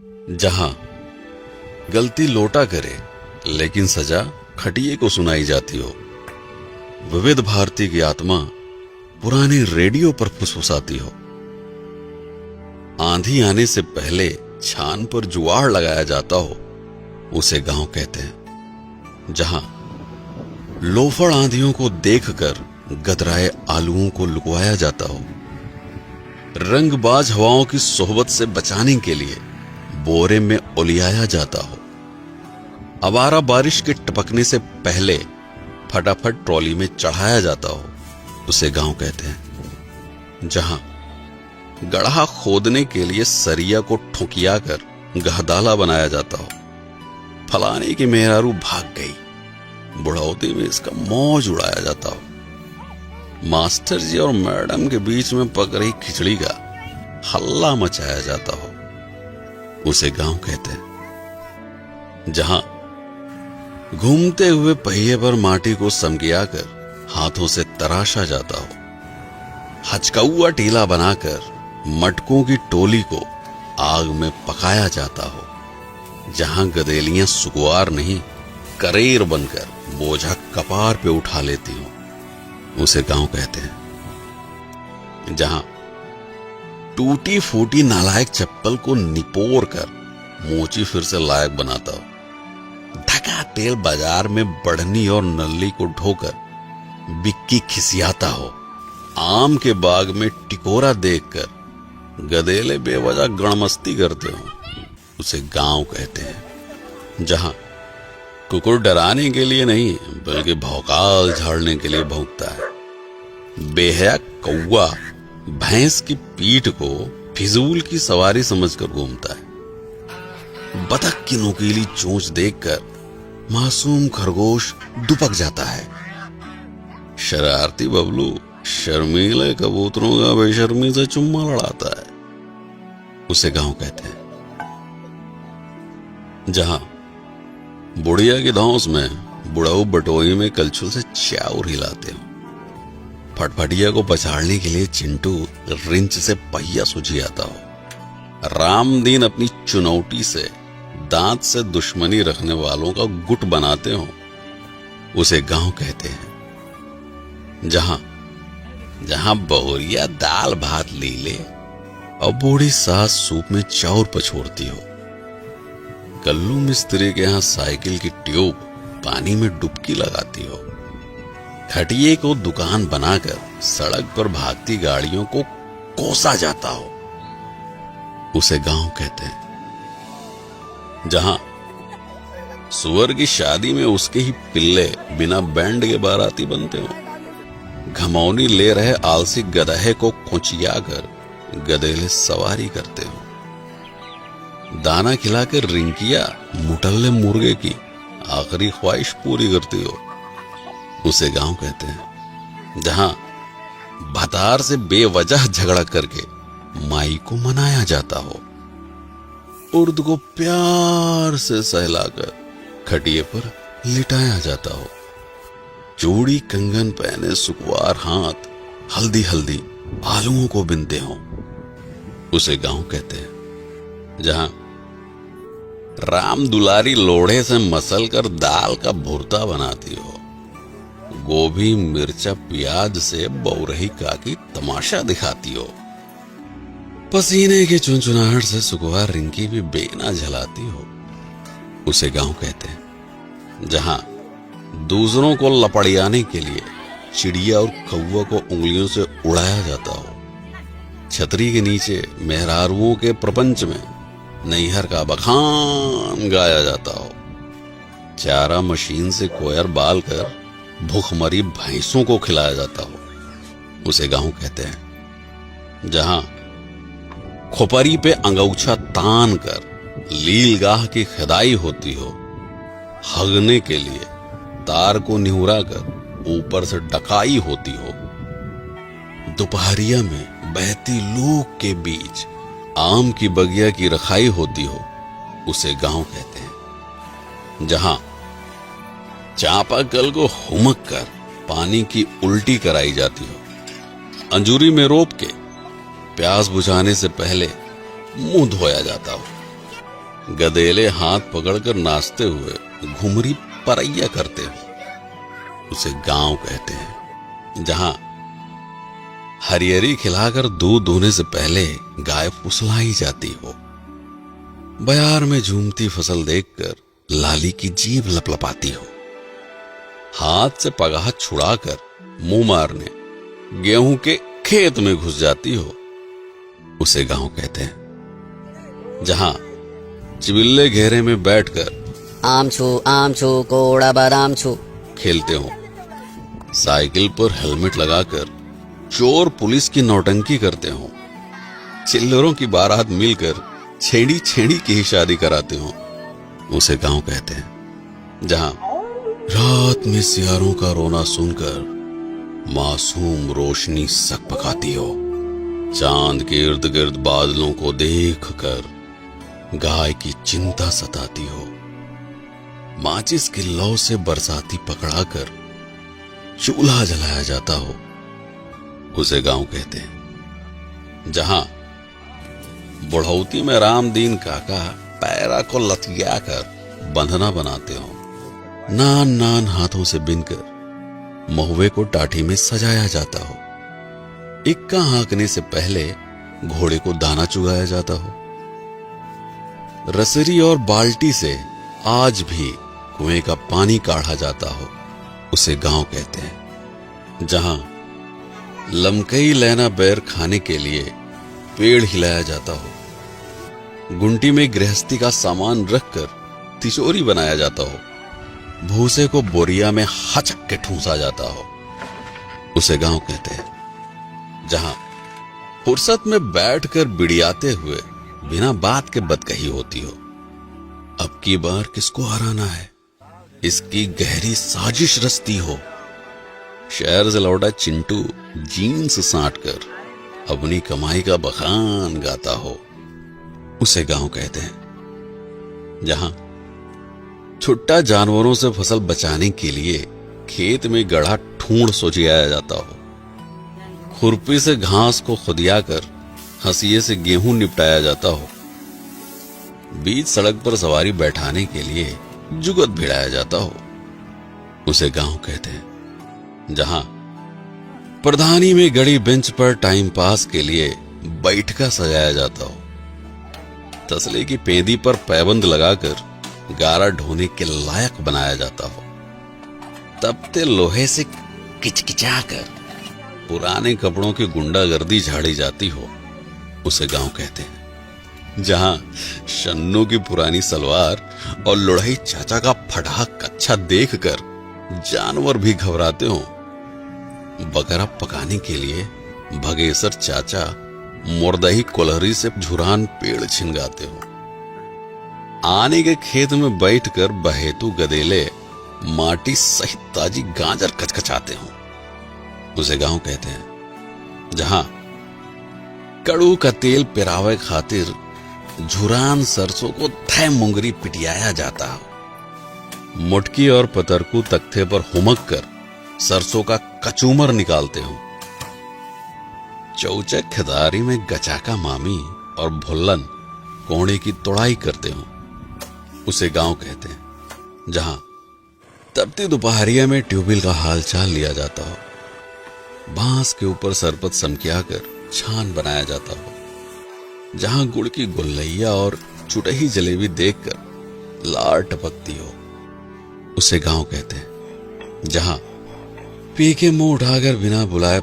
जहां गलती लोटा करे लेकिन सजा खटिए को सुनाई जाती हो, विविध भारती की आत्मा पुराने रेडियो पर फुसफुसाती हो। आंधी आने से पहले छान पर जुआड़ लगाया जाता हो, उसे गांव कहते हैं। जहां लोफड़ आंधियों को देखकर गदराए आलुओं को लुकवाया जाता हो, रंगबाज हवाओं की सोहबत से बचाने के लिए बोरे में उलियाया जाता हो, आवारा बारिश के टपकने से पहले फटाफट ट्रॉली में चढ़ाया जाता हो, उसे गांव कहते हैं। जहां गड्ढा खोदने के लिए सरिया को ठुकिया कर गहदाला बनाया जाता हो, फलाने की मेहरारू भाग गई, बुढ़ौती में इसका मौज उड़ाया जाता हो, मास्टर जी और मैडम के बीच में पक रही खिचड़ी का हल्ला मचाया जाता हो, उसे गांव कहते हैं। जहां घूमते हुए पहिए पर माटी को समकिया कर हाथों से तराशा जाता हो, हचकौआ टीला बनाकर मटकों की टोली को आग में पकाया जाता हो, जहां गदेलियां सुकुआर नहीं करेर बनकर बोझा कपार पे उठा लेती हो, उसे गांव कहते हैं। जहां टूटी फूटी नालायक चप्पल को निपोर कर मोची फिर से लायक बनाता हो, ढका तेल बाजार में बढ़नी और नल्ली को ढोकर बिक्की खिसियाता हो, आम के बाग में टिकोरा देखकर गदेले बेवजह गणमस्ती करते हो, उसे गांव कहते हैं। जहां कुकुर डराने के लिए नहीं बल्कि भौकाल झाड़ने के लिए भौंकता है, बेहया कौवा भैंस की पीठ को फिजूल की सवारी समझकर घूमता है, बतख की नुकीली चोंच देखकर मासूम खरगोश दुपक जाता है, शरारती बबलू शर्मीले कबूतरों का बेशर्मी से चुम्मा लड़ाता है, उसे गांव कहते हैं। जहां बुढ़िया की धौंस में बुढ़ाऊ बटोई में कलछुल से चाउर हिलाते हो, फटफटिया को पछाड़ने के लिए चिंटू रिंच से पहिया सुझियाता हो, रामदीन अपनी चुनौती से दांत से दुश्मनी रखने वालों का गुट बनाते हो, उसे गांव कहते हैं। जहां बहुरिया दाल भात लीले और बूढ़ी सास सूप में चाउर पछोड़ती हो, कल्लू मिस्त्री के यहां साइकिल की ट्यूब पानी में डुबकी लगाती हो, खटिए को दुकान बनाकर सड़क पर भागती गाड़ियों को कोसा जाता हो, उसे गांव कहते हैं। जहां सुअर की शादी में उसके ही पिल्ले बिना बैंड के बाराती बनते हो, घमौनी ले रहे आलसी गधे को खुचिया कर गधेले सवारी करते हो, दाना खिलाकर रिंकिया मुटल्ले मुर्गे की आखिरी ख्वाहिश पूरी करती हो, उसे गांव कहते हैं। जहां भतार से बेवजह झगड़ा करके माई को मनाया जाता हो, उर्द को प्यार से सहलाकर खटिए पर लिटाया जाता हो, चूड़ी कंगन पहने सुकुआर हाथ हल्दी हल्दी आलुओं को बिनते हो, उसे गांव कहते हैं। जहां राम दुलारी लोढ़े से मसल कर दाल का भुर्ता बनाती हो, गोभी मिर्चा प्याज से बौरही काकी तमाशा दिखाती हो, पसीने की चुनचुनाहट से सुकुआर रिंकी भी बेना झलाती हो, उसे गांव कहते हैं। जहां दूसरों को लपड़ियाने के लिए चिड़िया और कौवा को उंगलियों से उड़ाया जाता हो, छतरी के नीचे मेहरारुओं के प्रपंच में नैहर का बखान गाया जाता हो, चारा मशीन से कोयर बाल कर भूखमरी भैंसों को खिलाया जाता हो, उसे गांव कहते हैं। जहां खोपरी पे अंगौछा तान कर लीलगाह की खदाई होती हो, हगने के लिए तार को निहुरा कर ऊपर से डकाई होती हो, दोपहरिया में बहती लूक के बीच आम की बगिया की रखाई होती हो, उसे गांव कहते हैं। जहां चापाकल को हुमक कर पानी की उल्टी कराई जाती हो, अंजूरी में रोप के प्यास बुझाने से पहले मुंह धोया जाता हो, गधेले हाथ पकड़कर नाचते हुए घुमरी परैया करते हो, उसे गांव कहते हैं। जहां हरियरी खिलाकर दूध दूहने से पहले गाय फुसलाई जाती हो, बयार में झूमती फसल देखकर लाली की जीभ लपलपाती हो, हाथ से पगाह छुड़ाकर मुंह मारने गेहूं के खेत में घुस जाती हो, उसे गांव कहते हैं। जहां चिबिल्ले घेरे में बैठकर आम छू कोड़ा बादाम छू खेलते हो, साइकिल पर हेलमेट लगाकर चोर पुलिस की नौटंकी करते हो, चिल्लरों की बारात मिलकर छेड़ी छेड़ी की ही शादी कराते हो, उसे गांव कहते हैं। जहां रात में सियारों का रोना सुनकर मासूम रोशनी सकपकाती हो, चांद के इर्द गिर्द बादलों को देखकर गाय की चिंता सताती हो, माचिस की लौ से बरसाती पकड़ाकर चूल्हा जलाया जाता हो, उसे गांव कहते हैं। जहां बुढ़ौती में रामदीन काका पैरा को लतिया कर बंधना बनाते हो, नान नान हाथों से बिनकर महुए को टाठी में सजाया जाता हो, इक्का हाँकने से पहले घोड़े को दाना चुगाया जाता हो, रसरी और बाल्टी से आज भी कुएं का पानी काढ़ा जाता हो, उसे गांव कहते हैं। जहां लमकई लैना बैर खाने के लिए पेड़ हिलाया जाता हो, गुंटी में गृहस्थी का सामान रखकर तिजोरी बनाया जाता हो, भूसे को बोरिया में हचक के ठूंसा जाता हो, उसे गांव कहते हैं। जहां फुर्सत में बैठकर बिड़ियाते हुए बिना बात के बदकही होती हो, अब की बार किसको हराना है, इसकी गहरी साजिश रचती हो, शहर से लौटा चिंटू जीन्स साटकर अपनी कमाई का बखान गाता हो, उसे गांव कहते हैं। जहां छुट्टा जानवरों से फसल बचाने के लिए खेत में गढ़ा ठूंढ सोचियाया जाता हो, खुरपी से घास को खुदियाकर हंसिये से गेहूं निपटाया जाता हो, बीच सड़क पर सवारी बैठाने के लिए जुगत भिड़ाया जाता हो, उसे गांव कहते हैं। जहां प्रधानी में गड़ी बेंच पर टाइम पास के लिए बैठका सजाया जाता हो, तसले की पेंदी पर पैबंद लगाकर गारा ढोने के लायक बनाया जाता हो, तपते लोहे से किचकिचाकर पुराने कपड़ों की गुंडागर्दी झाड़ी जाती हो, उसे गांव कहते हैं। जहां शन्नू की पुरानी सलवार और लुढ़ई चाचा का फटा कच्छा देखकर जानवर भी घबराते हो, बकरा पकाने के लिए भगेसर चाचा मुर्दही कोलहरी से झुरान पेड़ छिनगाते हो, आने के खेत में बैठकर बहेतु गदेले माटी सहित ताजी गाजर कचकचाते हो, उसे गांव कहते हैं। जहां कड़ू का तेल पिरावे खातिर झुरान सरसों को थे मुंगरी पिटियाया जाता हो, मुटकी और पतरकू तख्ते पर हुमक कर सरसों का कचूमर निकालते हो, चौचक खिदारी में गचाका मामी और भुल्लन कोड़े की तोड़ाई करते हो, उसे गांव कहते हैं। जहां तपती दोपहरिया में ट्यूबवेल का हालचाल लिया जाता हो, बांस के ऊपर सरपत समकियाकर छान बनाया जाता हो, जहां गुड़ की गुल्लैया और चुटही जलेबी देखकर लार टपकती हो, उसे गांव कहते हैं। जहां पी के मुंह उठाकर बिना बुलाए